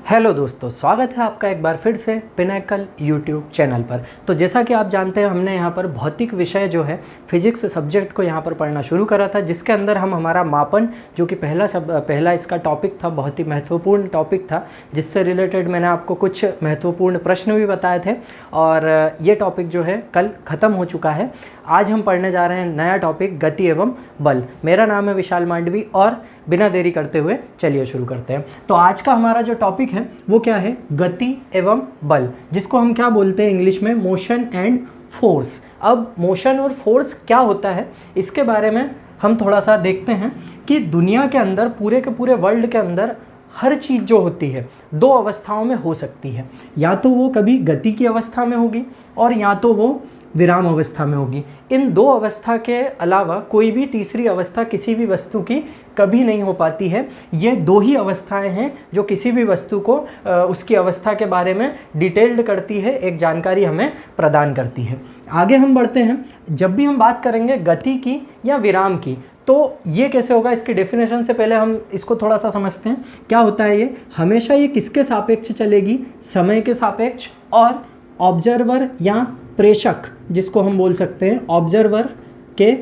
Hello दोस्तों, स्वागत है आपका एक बार फिर से पिनेकल यूट्यूब चैनल पर। तो जैसा कि आप जानते हैं, हमने यहाँ पर भौतिक विषय जो है फिजिक्स सब्जेक्ट को यहाँ पर पढ़ना शुरू करा था, जिसके अंदर हम हमारा मापन जो कि पहला इसका टॉपिक था, बहुत ही महत्वपूर्ण टॉपिक था, जिससे रिलेटेड मैंने आपको कुछ महत्वपूर्ण प्रश्न भी बताए थे और ये टॉपिक जो है कल ख़त्म हो चुका है। आज हम पढ़ने जा रहे हैं नया टॉपिक गति एवं बल। मेरा नाम है विशाल मांडवी और बिना देरी करते हुए चलिए शुरू करते हैं। तो आज का हमारा जो टॉपिक है वो क्या है? गति एवं बल, जिसको हम क्या बोलते हैं इंग्लिश में? Motion and force. अब मोशन और फोर्स क्या होता है, इसके बारे में हम थोड़ा सा देखते हैं कि दुनिया के अंदर, पूरे के पूरे वर्ल्ड के अंदर हर चीज़ जो होती है दो अवस्थाओं में हो सकती है। या तो वो कभी गति की अवस्था में होगी और या तो वो विराम अवस्था में होगी। इन दो अवस्था के अलावा कोई भी तीसरी अवस्था किसी भी वस्तु की कभी नहीं हो पाती है। ये दो ही अवस्थाएं हैं जो किसी भी वस्तु को उसकी अवस्था के बारे में डिटेल्ड करती है, एक जानकारी हमें प्रदान करती है। आगे हम बढ़ते हैं। जब भी हम बात करेंगे गति की या विराम की, तो ये कैसे होगा, इसकी डेफिनेशन से पहले हम इसको थोड़ा सा समझते हैं। क्या होता है ये? हमेशा ये किसके सापेक्ष चलेगी? समय के सापेक्ष और ऑब्जर्वर या प्रेषक, जिसको हम बोल सकते हैं ऑब्जर्वर के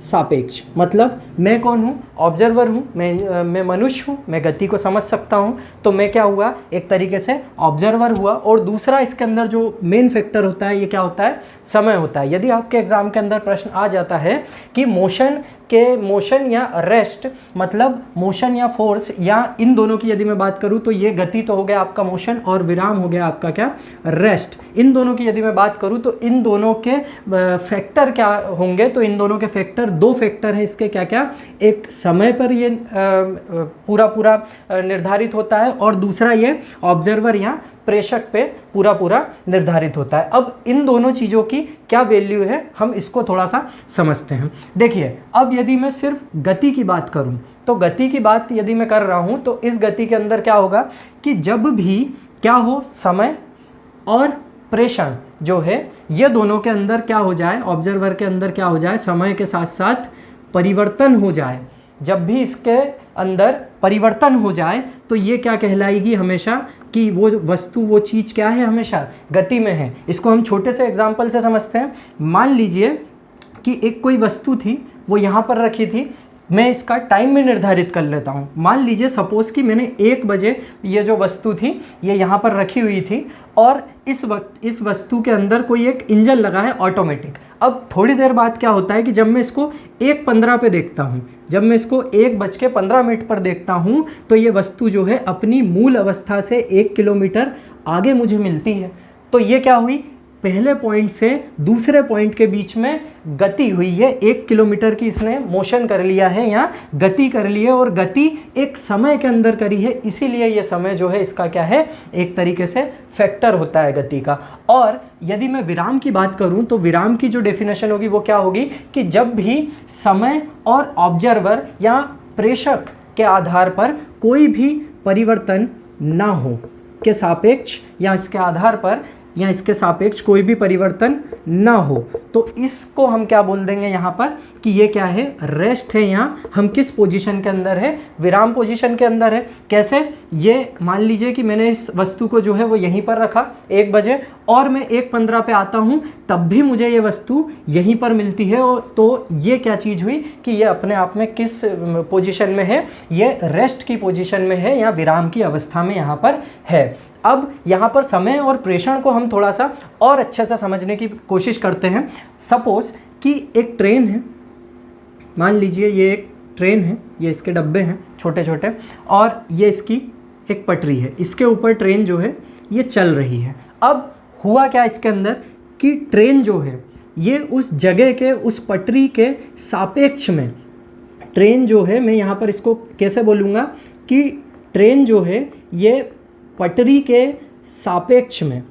सापेक्ष। मतलब मैं कौन हूँ? ऑब्जर्वर हूँ, मैं मनुष्य हूँ, मैं गति को समझ सकता हूँ, तो मैं क्या हुआ? एक तरीके से ऑब्जर्वर हुआ। और दूसरा इसके अंदर जो मेन फैक्टर होता है, ये क्या होता है? समय होता है। यदि आपके एग्जाम के अंदर प्रश्न आ जाता है कि मोशन या रेस्ट, मतलब मोशन या फोर्स, या इन दोनों की यदि मैं बात करूं तो ये गति तो हो गया आपका मोशन और विराम हो गया आपका क्या? रेस्ट। इन दोनों की यदि मैं बात करूं तो इन दोनों के फैक्टर क्या होंगे? तो इन दोनों के फैक्टर, दो फैक्टर हैं इसके। क्या क्या? एक समय पर ये पूरा निर्धारित होता है और दूसरा ये ऑब्जर्वर या प्रेषक पे पूरा निर्धारित होता है। अब इन दोनों चीज़ों की क्या वैल्यू है, हम इसको थोड़ा सा समझते हैं। देखिए, अब यदि मैं सिर्फ गति की बात करूं, तो गति की बात यदि मैं कर रहा हूं तो इस गति के अंदर क्या होगा कि जब भी क्या हो, समय और प्रेषण जो है ये दोनों के अंदर क्या हो जाए, ऑब्जर्वर के अंदर क्या हो जाए, समय के साथ साथ परिवर्तन हो जाए। जब भी इसके अंदर परिवर्तन हो जाए तो ये क्या कहलाएगी हमेशा कि वो वस्तु, वो चीज़ क्या है? हमेशा गति में है। इसको हम छोटे से एग्जाम्पल से समझते हैं। मान लीजिए कि एक कोई वस्तु थी, वो यहाँ पर रखी थी। मैं इसका टाइम में निर्धारित कर लेता हूँ। मान लीजिए सपोज़ कि मैंने 1 बजे ये जो वस्तु थी ये यहाँ पर रखी हुई थी और इस वस्तु के अंदर कोई एक इंजन लगा है ऑटोमेटिक। अब थोड़ी देर बाद क्या होता है कि जब मैं इसको 1:15 पे देखता हूँ, जब मैं इसको 1:15 पर देखता हूँ, तो ये वस्तु जो है अपनी मूल अवस्था से 1 किलोमीटर आगे मुझे मिलती है। तो ये क्या हुई? पहले पॉइंट से दूसरे पॉइंट के बीच में गति हुई है। 1 किलोमीटर की इसने मोशन कर लिया है या गति कर ली है, और गति एक समय के अंदर करी है, इसीलिए ये समय जो है इसका क्या है? एक तरीके से फैक्टर होता है गति का। और यदि मैं विराम की बात करूं तो विराम की जो डेफिनेशन होगी वो क्या होगी कि जब भी समय और ऑब्जर्वर या प्रेषक के आधार पर कोई भी परिवर्तन ना हो के सापेक्ष, या इसके आधार पर या इसके सापेक्ष कोई भी परिवर्तन ना हो, तो इसको हम क्या बोल देंगे यहाँ पर कि ये क्या है? रेस्ट है। यहाँ हम किस पोजीशन के अंदर है? विराम पोजीशन के अंदर है। कैसे? ये मान लीजिए कि मैंने इस वस्तु को जो है वो यहीं पर रखा 1 बजे और मैं 1:15 पे आता हूँ, तब भी मुझे ये वस्तु यहीं पर मिलती है। तो ये क्या चीज़ हुई कि ये अपने आप में किस पोजीशन में है? ये रेस्ट की पोजीशन में है या विराम की अवस्था में यहाँ पर है। अब यहाँ पर समय और प्रेषण को हम थोड़ा सा और अच्छे से समझने की कोशिश करते हैं। सपोज़ कि एक ट्रेन है, मान लीजिए ये एक ट्रेन है, ये इसके डब्बे हैं छोटे छोटे, और ये इसकी एक पटरी है, इसके ऊपर ट्रेन जो है ये चल रही है। अब हुआ क्या इसके अंदर कि ट्रेन जो है ये उस जगह के, उस पटरी के सापेक्ष में, ट्रेन जो है, मैं यहाँ पर इसको कैसे बोलूँगा कि ट्रेन जो है ये पटरी के सापेक्ष में,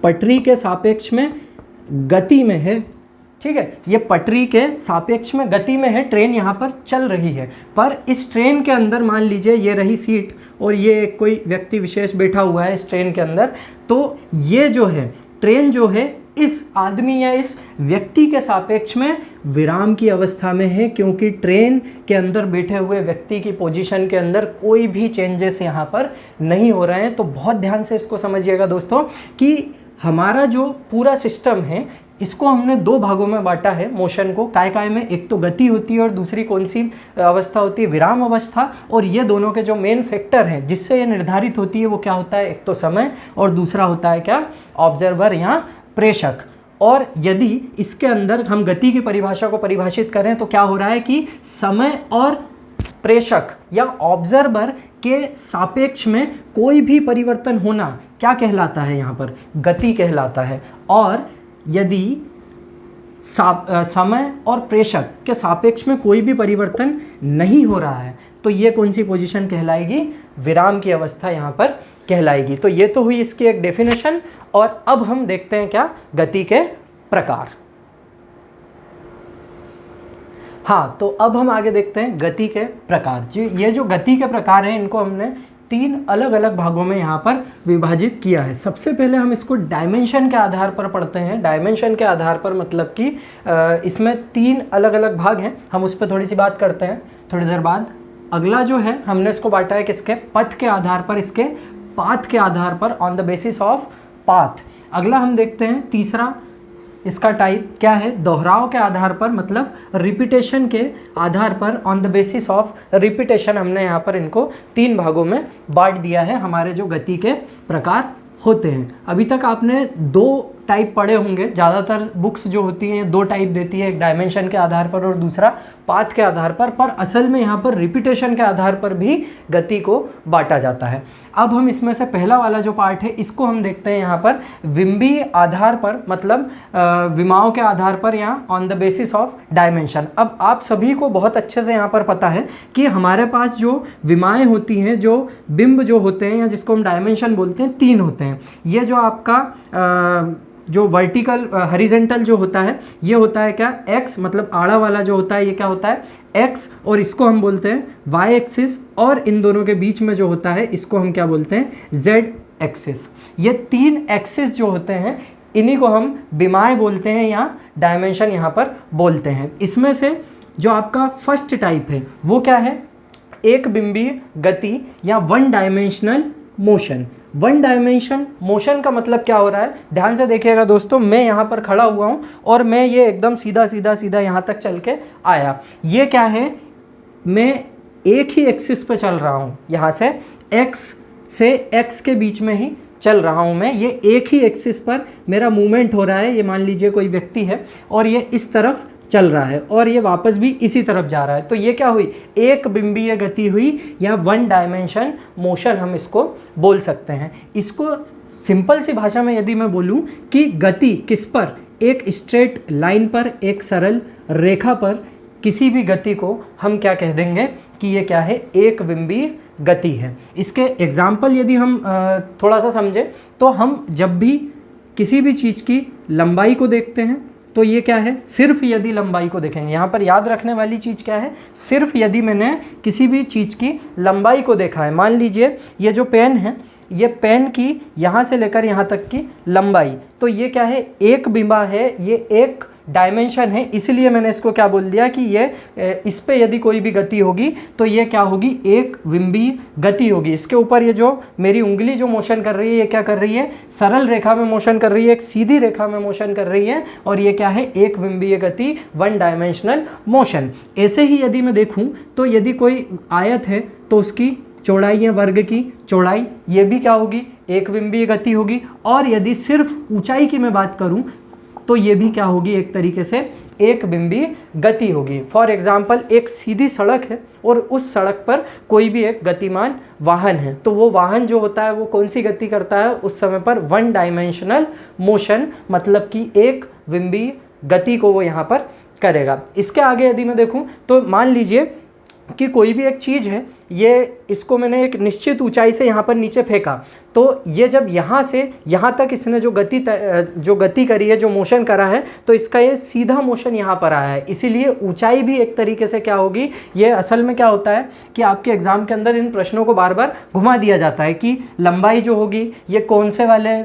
पटरी के सापेक्ष में गति में है। ठीक है, ये पटरी के सापेक्ष में गति में है, ट्रेन यहाँ पर चल रही है। पर इस ट्रेन के अंदर मान लीजिए ये रही सीट और ये कोई व्यक्ति विशेष बैठा हुआ है इस ट्रेन के अंदर, तो ये जो है ट्रेन जो है इस आदमी या इस व्यक्ति के सापेक्ष में विराम की अवस्था में है, क्योंकि ट्रेन के अंदर बैठे हुए व्यक्ति की पोजीशन के अंदर कोई भी चेंजेस यहाँ पर नहीं हो रहे हैं। तो बहुत ध्यान से इसको समझिएगा दोस्तों कि हमारा जो पूरा सिस्टम है इसको हमने दो भागों में बांटा है मोशन को। काय में एक तो गति होती है और दूसरी कौन सी अवस्था होती है, विराम अवस्था। और ये दोनों के जो मेन फैक्टर हैं जिससे ये निर्धारित होती है वो क्या होता है, एक तो समय और दूसरा होता है क्या, ऑब्जर्वर या प्रेषक। और यदि इसके अंदर हम गति की परिभाषा को परिभाषित करें तो क्या हो रहा है कि समय और प्रेषक या ऑब्जर्वर के सापेक्ष में कोई भी परिवर्तन होना क्या कहलाता है, यहाँ पर गति कहलाता है। और यदि समय और प्रेषक के सापेक्ष में कोई भी परिवर्तन नहीं हो रहा है तो ये कौन सी पोजीशन कहलाएगी, विराम की अवस्था यहाँ पर कहलाएगी। तो ये तो हुई इसकी एक डेफिनेशन। और अब हम देखते हैं क्या, गति के प्रकार। हाँ, तो अब हम आगे देखते हैं गति के प्रकार। ये जो गति के प्रकार हैं इनको हमने तीन अलग अलग भागों में यहाँ पर विभाजित किया है। सबसे पहले हम इसको डायमेंशन के आधार पर पढ़ते हैं। डायमेंशन के आधार पर मतलब कि इसमें तीन अलग अलग भाग हैं, हम उस पर थोड़ी सी बात करते हैं थोड़ी देर बाद। अगला जो है हमने इसको बांटा है किसके, पथ के आधार पर, इसके पाथ के आधार पर, on the basis of path. अगला हम देखते हैं तीसरा, इसका टाइप क्या है, दोहराव के आधार पर, मतलब रिपीटेशन के आधार पर, on the basis of repetition. हमने यहाँ पर इनको तीन भागों में बांट दिया है, हमारे जो गति के प्रकार होते हैं। अभी तक आपने दो टाइप पढ़े होंगे, ज़्यादातर बुक्स जो होती हैं दो टाइप देती है, एक डायमेंशन के आधार पर और दूसरा पाथ के आधार पर असल में यहाँ पर रिपीटेशन के आधार पर भी गति को बांटा जाता है। अब हम इसमें से पहला वाला जो पार्ट है इसको हम देखते हैं यहाँ पर विम्बीय आधार पर, मतलब विमाओं के आधार पर या on the basis of dimension. अब आप सभी को बहुत अच्छे से यहाँ पर पता है कि हमारे पास जो विमाएँ होती हैं, जो बिंब जो होते हैं या जिसको हम डायमेंशन बोलते हैं, तीन होते हैं। ये जो आपका जो वर्टिकल हॉरिजॉन्टल जो होता है ये होता है क्या, एक्स, मतलब आड़ा वाला जो होता है ये क्या होता है, एक्स, और इसको हम बोलते हैं वाई एक्सिस। और इन दोनों के बीच में जो होता है इसको हम क्या बोलते हैं, जेड एक्सिस। ये तीन एक्सिस जो होते हैं इन्हीं को हम विमाएँ बोलते हैं या डायमेंशन यहाँ पर बोलते हैं। इसमें से जो आपका फर्स्ट टाइप है वो क्या है, एक बिंबीय गति या one dimensional motion. One dimension motion का मतलब क्या हो रहा है, ध्यान से देखिएगा दोस्तों। मैं यहाँ पर खड़ा हुआ हूँ और मैं ये एकदम सीधा सीधा सीधा यहाँ तक चल के आया। ये क्या है, मैं एक ही एक्सिस पे चल रहा हूँ, यहाँ से एक्स के बीच में ही चल रहा हूँ मैं। ये एक ही एक्सिस पर मेरा मूवमेंट हो रहा है। ये मान लीजिए कोई व्यक्ति है और ये इस तरफ चल रहा है और ये वापस भी इसी तरफ जा रहा है। तो ये क्या हुई, एक बिंबीय गति हुई या वन डायमेंशन मोशन हम इसको बोल सकते हैं। इसको सिंपल सी भाषा में यदि मैं बोलूं कि गति किस पर, एक स्ट्रेट लाइन पर, एक सरल रेखा पर किसी भी गति को हम क्या कह देंगे कि ये क्या है, एक बिंबीय गति है। इसके एग्जाम्पल यदि हम थोड़ा सा समझें तो हम जब भी किसी भी चीज़ की लंबाई को देखते हैं तो ये क्या है, सिर्फ यदि लंबाई को देखेंगे, यहाँ पर याद रखने वाली चीज़ क्या है, सिर्फ यदि मैंने किसी भी चीज़ की लंबाई को देखा है। मान लीजिए ये जो पेन है, ये पेन की यहाँ से लेकर यहाँ तक की लंबाई, तो ये क्या है, एक बिंबा है, ये एक डायमेंशन है। इसलिए मैंने इसको क्या बोल दिया कि ये इस पे यदि कोई भी गति होगी तो ये क्या होगी, एक बिंबीय गति होगी। इसके ऊपर ये जो मेरी उंगली जो मोशन कर रही है ये क्या कर रही है, सरल रेखा में मोशन कर रही है, एक सीधी रेखा में मोशन कर रही है, और ये क्या है, एक बिंबीय गति, वन डायमेंशनल मोशन। ऐसे ही यदि मैं देखूँ तो यदि कोई आयत है तो उसकी चौड़ाई या वर्ग की चौड़ाई, ये भी क्या होगी, एक बिंबीय गति होगी। और यदि सिर्फ ऊंचाई की मैं बात करूं तो ये भी क्या होगी, एक तरीके से एक बिंबीय गति होगी। फॉर एग्जाम्पल एक सीधी सड़क है और उस सड़क पर कोई भी एक गतिमान वाहन है, तो वो वाहन जो होता है वो कौन सी गति करता है, उस समय पर वन डायमेंशनल मोशन, मतलब कि एक बिंबीय गति को वो यहाँ पर करेगा। इसके आगे यदि मैं देखूँ तो मान लीजिए कि कोई भी एक चीज़ है, ये इसको मैंने एक निश्चित ऊंचाई से यहाँ पर नीचे फेंका, तो ये जब यहाँ से यहाँ तक इसने जो गति करी है, जो मोशन करा है, तो इसका ये सीधा मोशन यहाँ पर आया है। इसीलिए ऊंचाई भी एक तरीके से क्या होगी, ये असल में क्या होता है कि आपके एग्जाम के अंदर इन प्रश्नों को बार बार घुमा दिया जाता है कि लंबाई जो होगी ये कौन से वाले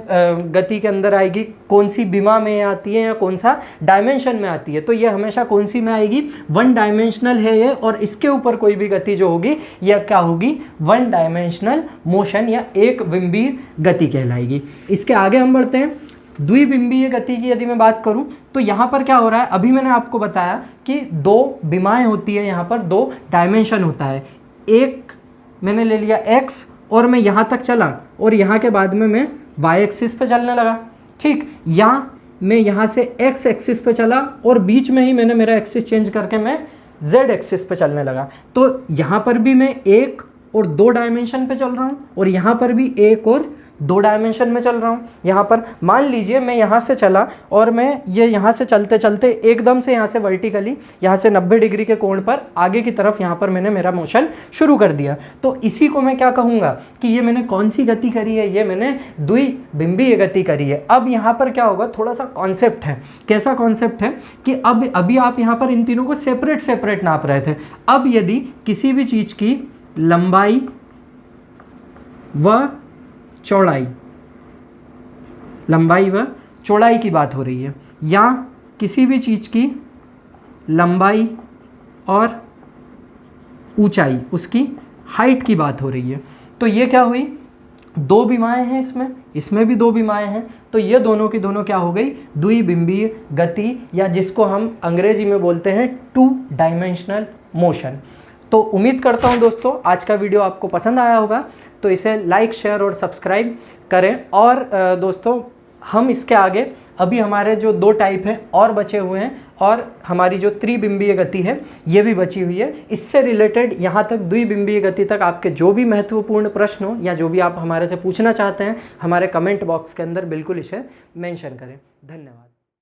गति के अंदर आएगी, कौन सी विमा में आती है या कौन सा डायमेंशन में आती है। तो ये हमेशा कौन सी में आएगी, वन डायमेंशनल है ये, और इसके ऊपर कोई भी गति जो होगी यह क्या होगी, वन डायमेंशनल मोशन या एक बिंबीय गति कहलाएगी। इसके आगे हम बढ़ते हैं। द्विबिंबीय गति की यदि मैं बात करूं तो यहाँ पर क्या हो रहा है, अभी मैंने आपको बताया कि दो विमाएं होती है, यहाँ पर दो डायमेंशन होता है। एक मैंने ले लिया x और मैं यहाँ तक चला और यहाँ के बाद में मैं y एक्सिस पे चलने लगा, ठीक। या मैं यहाँ से x एक्सिस पे चला और बीच में ही मैंने मेरा एक्सिस चेंज करके मैं z एक्सिस पे चलने लगा। तो यहाँ पर भी मैं एक और दो डायमेंशन पे चल रहा हूँ और यहाँ पर भी एक और दो डायमेंशन में चल रहा हूँ। यहाँ पर मान लीजिए मैं यहाँ से चला और मैं ये यहाँ से चलते चलते एकदम से यहाँ से वर्टिकली यहाँ से 90 डिग्री के कोण पर आगे की तरफ यहाँ पर मैंने मेरा मोशन शुरू कर दिया। तो इसी को मैं क्या कहूँगा कि ये मैंने कौन सी गति करी है, ये मैंने द्विबिंबीय गति करी है। अब यहाँ पर क्या होगा, थोड़ा सा कॉन्सेप्ट है। कैसा कॉन्सेप्ट है कि अब अभी आप यहाँ पर इन तीनों को सेपरेट नाप रहे थे। अब यदि किसी भी चीज़ की लंबाई व चौड़ाई की बात हो रही है, या किसी भी चीज़ की लंबाई और ऊंचाई, उसकी हाइट की बात हो रही है, तो ये क्या हुई, दो विमाएं हैं इसमें भी दो विमाएं हैं, तो ये दोनों की दोनों क्या हो गई, द्विबिंबीय गति, या जिसको हम अंग्रेजी में बोलते हैं टू डायमेंशनल मोशन। तो उम्मीद करता हूँ दोस्तों आज का वीडियो आपको पसंद आया होगा, तो इसे लाइक, शेयर और सब्सक्राइब करें। और दोस्तों हम इसके आगे अभी हमारे जो दो टाइप हैं और बचे हुए हैं, और हमारी जो त्रिबिंबीय गति है ये भी बची हुई है। इससे रिलेटेड यहाँ तक द्विबिंबीय गति तक आपके जो भी महत्वपूर्ण प्रश्न हो या जो भी आप हमारे से पूछना चाहते हैं, हमारे कमेंट बॉक्स के अंदर बिल्कुल इसे मेंशन करें। धन्यवाद।